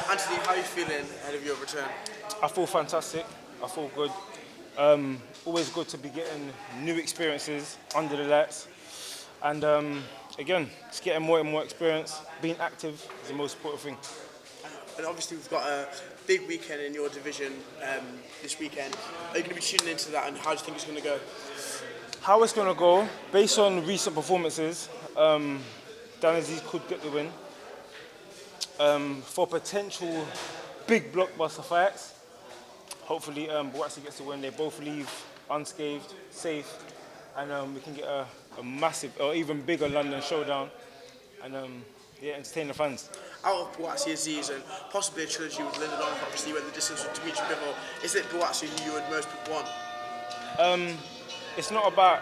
Anthony, how are you feeling ahead of your return? I feel fantastic. I feel good. Always good to be getting new experiences under the lights. And again, just getting more and more experience. Being active is the most important thing. And obviously we've got a big weekend in your division this weekend. Are you going to be tuning into that, and how do you think it's going to go? How it's going to go, based on recent performances, Azeez could get the win. For potential big blockbuster fights, hopefully Buatsi gets the win. They both leave unscathed, safe, and we can get a massive or even bigger London showdown and entertain the fans. Out of Buatsi-Azeez and possibly a trilogy with Lyndon Arnold, obviously went the distance with Beterbiev-Bivol, is it Buatsi who you would most want? It's not about,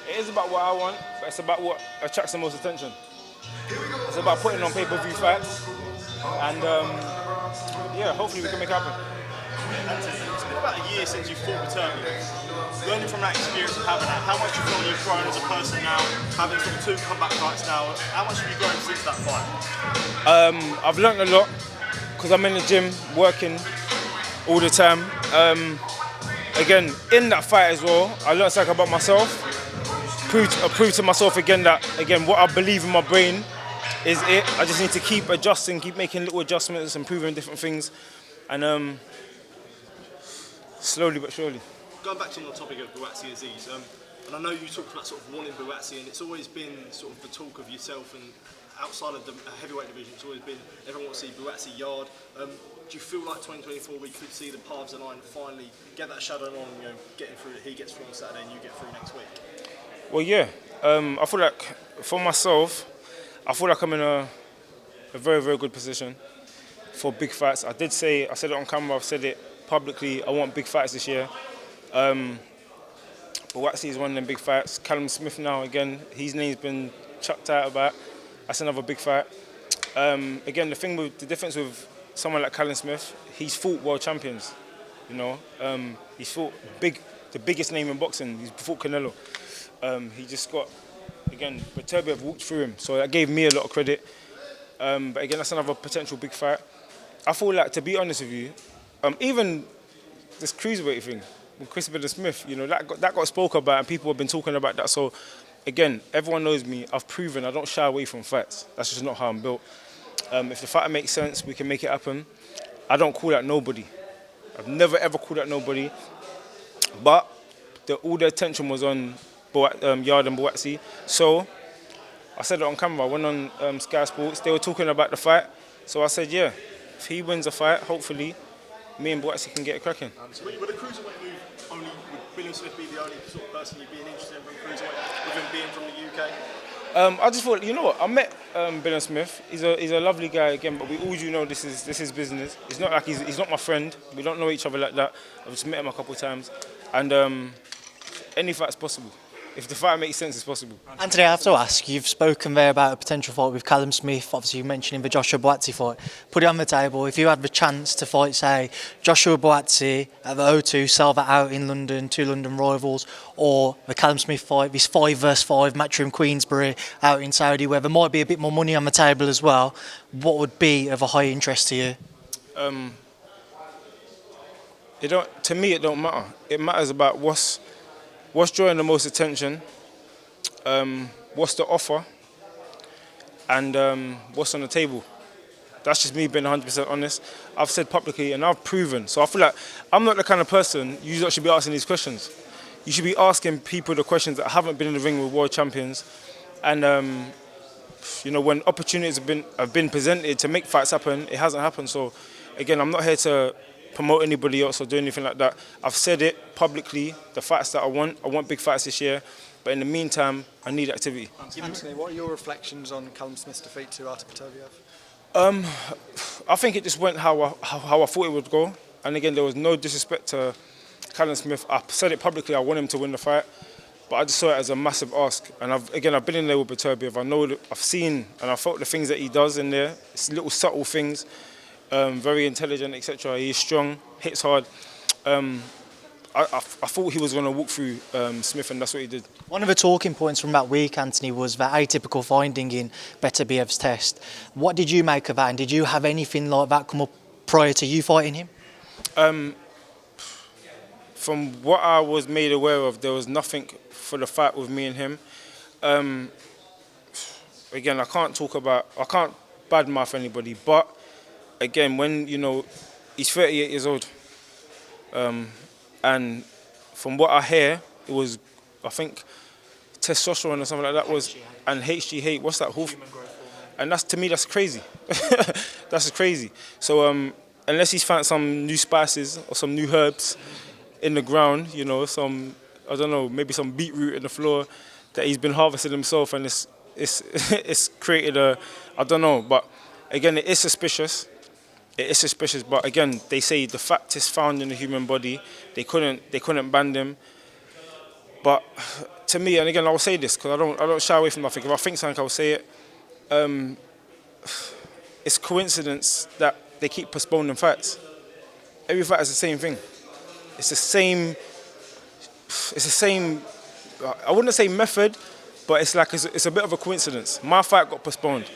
it is about what I want, but it's about what attracts the most attention. It's about putting on pay-per-view fights, and hopefully we can make it happen. It's been about a year since you fought Beterbiev. Learning from that experience of having that, how much you feel you've grown as a person now, having sort of 2 comeback fights now, how much have you grown since that fight? I've learned a lot because I'm in the gym working all the time. Again, in that fight as well, I learned something about myself. Proved to myself again that what I believe in my brain is it. I just need to keep adjusting, keep making little adjustments, improving different things, and slowly but surely. Going back to the topic of Buatsi-Azeez, and I know you talked about sort of wanting Buatsi, and it's always been sort of the talk of yourself, and outside of the heavyweight division, it's always been everyone wants to see Buatsi-Yarde. Do you feel like 2024 we could see the paths align, finally get that shadow on, getting through? He gets through on Saturday, and you get through next week. Well, yeah. I feel like for myself, I feel like I'm in a very, very good position for big fights. I said it on camera, I've said it publicly, I want big fights this year. Buatsi is one of them big fights. Callum Smith now, again, his name's been chucked out about. That's another big fight. Again, the difference with someone like Callum Smith, he's fought world champions, He's fought the biggest name in boxing. He's fought Canelo. He just got, again, Beterbiev walked through him, so that gave me a lot of credit. But again, that's another potential big fight. I feel like, to be honest with you, even this cruiserweight thing with Chris Billam-Smith, that got spoke about and people have been talking about that. So, again, everyone knows me. I've proven I don't shy away from fights. That's just not how I'm built. If the fight makes sense, we can make it happen. I don't call out nobody. I've never ever called out nobody. But all the attention was on Yarde and Buatsi. So I said it on camera. I went on Sky Sports. They were talking about the fight. So I said, yeah, if he wins the fight, hopefully me and Buatsi can get it cracking. Would a cruiserweight move would Billam-Smith be the only sort of person you'd be interested in from cruiserweight, with him being from the UK? I just thought, I met Billam-Smith. He's a lovely guy again, but we all do know this is business. It's not like he's not my friend. We don't know each other like that. I've just met him a couple of times, and any fight's possible. If the fight makes sense, it's possible. Anthony, I have to ask, you've spoken there about a potential fight with Callum Smith. Obviously, you mentioned the Joshua Buatsi fight. Put it on the table. If you had the chance to fight, say, Joshua Buatsi at the O2, sell that out in London, 2 London rivals, or the Callum Smith fight, this 5 versus 5 Matchroom Queensbury out in Saudi, where there might be a bit more money on the table as well, what would be of a high interest to you? To me, it don't matter. It matters about what's drawing the most attention, what's the offer, and what's on the table. That's just me being 100% honest. I've said publicly and I've proven. So I feel like I'm not the kind of person you should be asking these questions. You should be asking people the questions that haven't been in the ring with world champions. And when opportunities have been presented to make fights happen, it hasn't happened. So again, I'm not here to promote anybody else or do anything like that. I've said it publicly, the fights that I want big fights this year, but in the meantime, I need activity. Anthony, what are your reflections on Callum Smith's defeat to Artur Beterbiev? I think it just went how I thought it would go, and again, there was no disrespect to Callum Smith. I said it publicly, I want him to win the fight, but I just saw it as a massive ask, and I've been in there with Beterbiev. I know that I've seen and I felt the things that he does in there. It's little subtle things. Very intelligent, etc. He's strong, hits hard. I thought he was going to walk through Smith, and that's what he did. One of the talking points from that week, Anthony, was that atypical finding in Beterbiev's test. What did you make of that, and did you have anything like that come up prior to you fighting him? From what I was made aware of, there was nothing for the fight with me and him. Again, I can't badmouth anybody, but again, when, you know, he's 38 years old, and from what I hear, it was, I think, testosterone or something like that was, and HGH, what's that? And that's, to me, that's crazy. That's crazy. So unless he's found some new spices or some new herbs in the ground, you know, some, I don't know, maybe some beetroot in the floor that he's been harvesting himself, and it's created a, I don't know, but again, it is suspicious. It is suspicious, but again, they say the fact is found in the human body. They couldn't ban him. But to me, and again, I will say this because I don't shy away from nothing. If I think something, I will say it. It's coincidence that they keep postponing fights. Every fight is the same thing. It's the same. I wouldn't say method, but it's like it's a bit of a coincidence. My fight got postponed.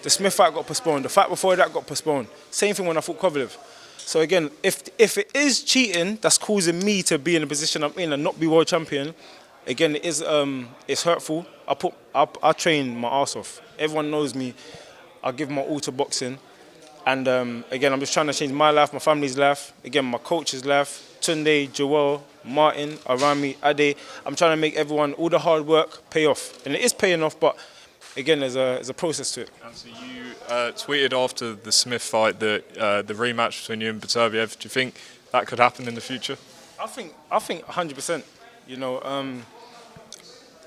The Smith fight got postponed. The fight before that got postponed. Same thing when I fought Kovalev. So again, if it is cheating that's causing me to be in the position I'm in and not be world champion, again, it is it's hurtful. I train my arse off. Everyone knows me. I give my all to boxing, and again, I'm just trying to change my life, my family's life. Again, my coach's life. Tunde, Joel, Martin, Arami, Ade. I'm trying to make everyone, all the hard work pay off, and it is paying off, but. Again, there's a process to it. Anthony, you tweeted after the Smith fight that the rematch between you and Beterbiev. Do you think that could happen in the future? I think 100%. You know,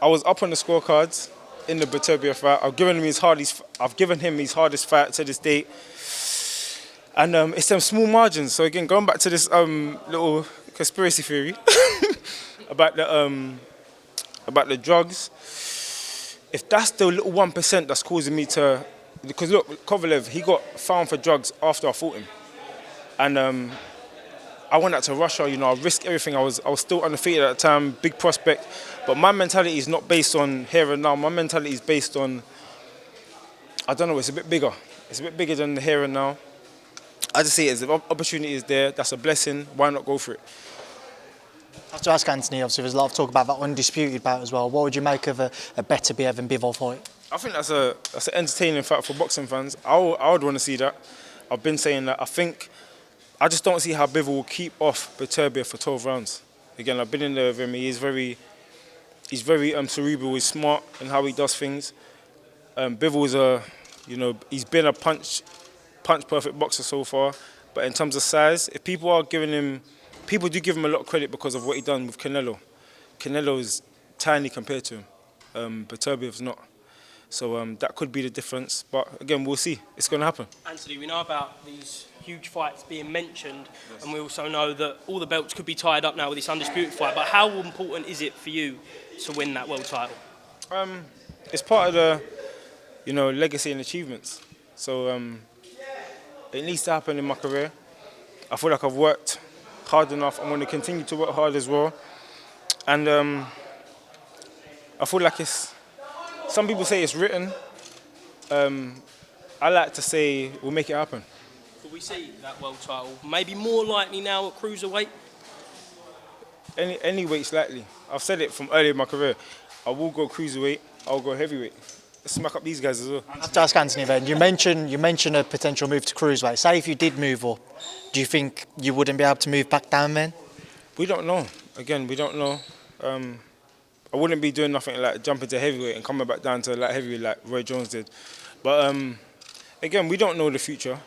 I was up on the scorecards in the Beterbiev fight. I've given him his hardest fight to this date, and it's them small margins. So again, going back to this little conspiracy theory about the drugs. If that's the little 1% that's causing me to, because look, Kovalev, he got found for drugs after I fought him, and I went out to Russia. You know, I risked everything. I was still undefeated at the time, big prospect, but my mentality is not based on here and now. My mentality is based on, I don't know, it's a bit bigger. It's a bit bigger than the here and now. I just see it as the opportunity is there. That's a blessing. Why not go for it? I have to ask Anthony, obviously there's a lot of talk about that undisputed bout as well. What would you make of a Beterbiev and Bivol fight? I think that's an entertaining fight for boxing fans. I would want to see that. I've been saying that. I just don't see how Bivol will keep off Beterbiev for 12 rounds. Again, I've been in there with him. He's very cerebral. He's smart in how he does things. Bivol's he's been a punch perfect boxer so far. But in terms of size, if people do give him a lot of credit because of what he done with Canelo. Canelo is tiny compared to him. Beterbiev's not. So that could be the difference. But again, we'll see. It's going to happen. Anthony, we know about these huge fights being mentioned, and we also know that all the belts could be tied up now with this undisputed fight. But how important is it for you to win that world title? It's part of the, legacy and achievements. So it needs to happen in my career. I feel like I've worked hard enough. I'm going to continue to work hard as well. And I feel like some people say it's written. I like to say we'll make it happen. Could we see that world title maybe more likely now at cruiserweight? Any weight slightly. I've said it from early in my career. I will go cruiserweight, I'll go heavyweight. Let's smack up these guys as well. I have to ask Anthony then, you mentioned a potential move to cruiserweight. Say if you did move up, do you think you wouldn't be able to move back down then? We don't know. Again, we don't know. I wouldn't be doing nothing like jumping to heavyweight and coming back down to light heavyweight like Roy Jones did. But again, we don't know the future.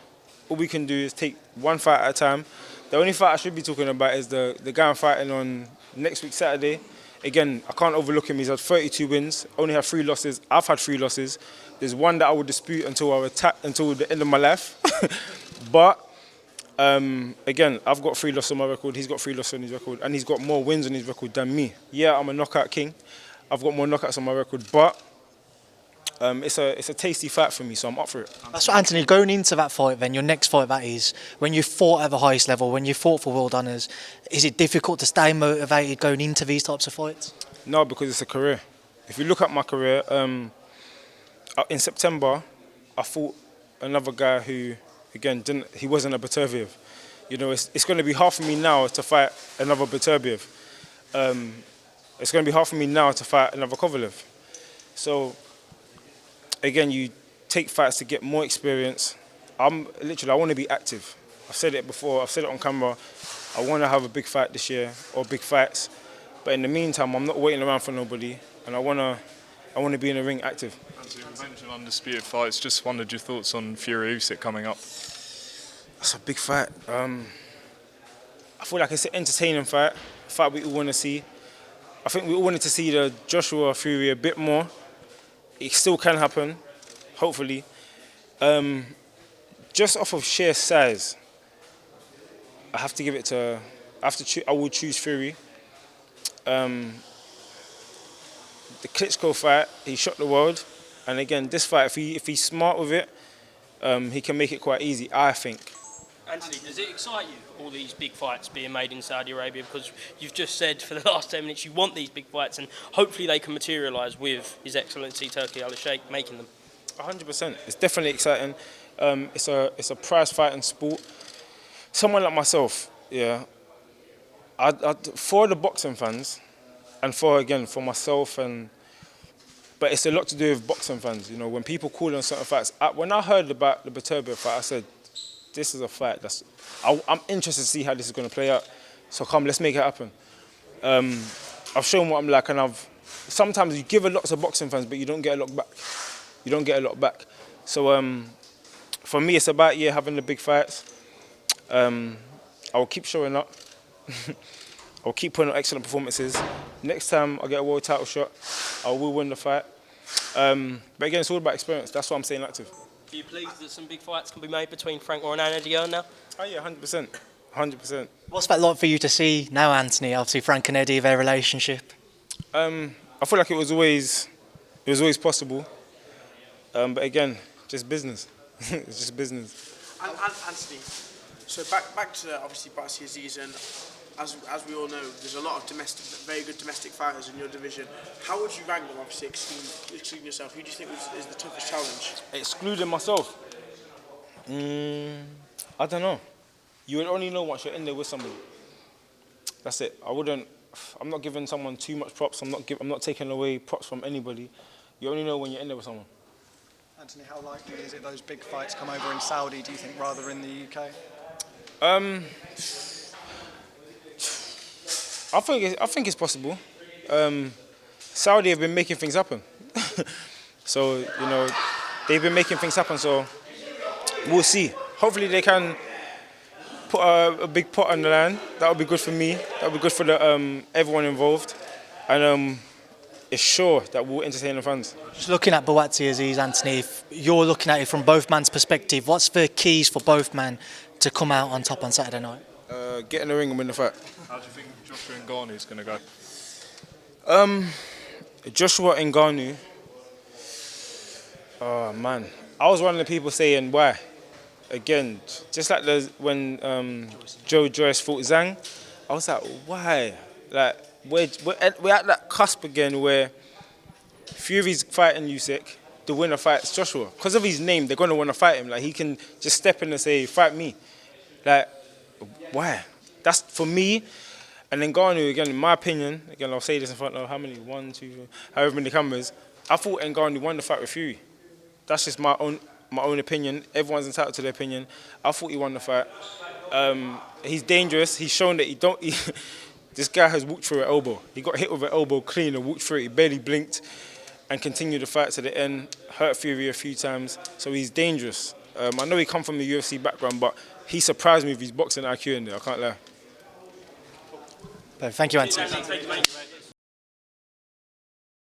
All we can do is take one fight at a time. The only fight I should be talking about is the guy I'm fighting on next week, Saturday. Again, I can't overlook him. He's had 32 wins, only had 3 losses. I've had 3 losses. There's one that I would dispute until the end of my life. But again, I've got 3 losses on my record. He's got 3 losses on his record, and he's got more wins on his record than me. Yeah, I'm a knockout king. I've got more knockouts on my record, but It's a tasty fight for me, so I'm up for it. That's what, Anthony, going into that fight then, your next fight that is, when you fought at the highest level, when you fought for world honours, is it difficult to stay motivated going into these types of fights? No, because it's a career. If you look at my career, in September, I fought another guy who, again, he wasn't a Beterbiev. You know, it's going to be hard for me now to fight another Beterbiev. It's going to be hard for me now to fight another Kovalev. So, again, you take fights to get more experience. I want to be active. I've said it before, I've said it on camera. I want to have a big fight this year, or big fights. But in the meantime, I'm not waiting around for nobody, and I want to be in the ring active. As you mentioned undisputed fights, just wondered your thoughts on Fury Usyk coming up. That's a big fight. I feel like it's an entertaining fight, a fight we all want to see. I think we all wanted to see the Joshua Fury a bit more. It still can happen, hopefully. Just off of sheer size, I have to give it to. I will choose Fury. The Klitschko fight, he shocked the world, and again, this fight, if he's smart with it, he can make it quite easy, I think. Anthony, does it excite you, all these big fights being made in Saudi Arabia? Because you've just said for the last 10 minutes you want these big fights, and hopefully they can materialise with His Excellency Turki Al-Sheikh making them. 100%. It's definitely exciting. It's a prize fighting sport. Someone like myself, yeah, for the boxing fans, and for myself, but it's a lot to do with boxing fans. You know, when people call on certain fights, when I heard about the Beterbiev fight, I said, this is a fight I'm interested to see how this is going to play out. So come, let's make it happen. I've shown what I'm like, and sometimes you give a lot to boxing fans, but you don't get a lot back. You don't get a lot back. So for me, it's about having the big fights. I will keep showing up. I'll keep putting on excellent performances. Next time I get a world title shot, I will win the fight. But again, it's all about experience. That's why I'm staying active. Are you pleased that some big fights can be made between Frank Warren and Eddie Hearn now? Oh yeah, 100%. 100%. What's that like for you to see now, Anthony? Obviously, Frank and Eddie, their relationship. I feel like it was always possible. But again, just business. It's just business. And Anthony, so back to obviously Buatsi-Azeez, and as we all know, there's a lot of very good domestic fighters in your division. How would you rank them, obviously, excluding yourself? Who do you think is the toughest challenge? Excluding myself? I don't know. You would only know once you're in there with somebody. That's it. I'm not giving someone too much props. I'm not taking away props from anybody. You only know when you're in there with someone. Anthony, how likely is it those big fights come over in Saudi, do you think, rather in the UK? I think it's possible. Saudi have been making things happen. So, you know, they've been making things happen, so we'll see. Hopefully they can put a big pot on the line. That would be good for me. That would be good for everyone involved. And it's sure that we'll entertain the fans. Just looking at Buatsi-Azeez, Anthony, if you're looking at it from both men's perspective, what's the keys for both men to come out on top on Saturday night? Get in the ring and win the fight. How do you think Joshua Ngannou is going to go? Joshua Ngannou. Oh man, I was one of the people saying why. Again, just like when Joe Joyce fought Zhang, I was like, why? Like we're at that cusp again where Fury's fighting Usyk, the winner fights Joshua. Because of his name, they're going to want to fight him. Like he can just step in and say, fight me. Like, why? That's for me. And then Ngannou, again, in my opinion, again, I'll say this in front of how many? 1, 2, however many cameras. I thought Ngannou won the fight with Fury. That's just my own opinion. Everyone's entitled to their opinion. I thought he won the fight. He's dangerous. He's shown that this guy has walked through an elbow. He got hit with an elbow clean and walked through it. He barely blinked and continued the fight to the end. Hurt Fury a few times. So he's dangerous. I know he come from a UFC background, but he surprised me with his boxing IQ in there. I can't lie. Thank you, Anthony. Thank you, mate.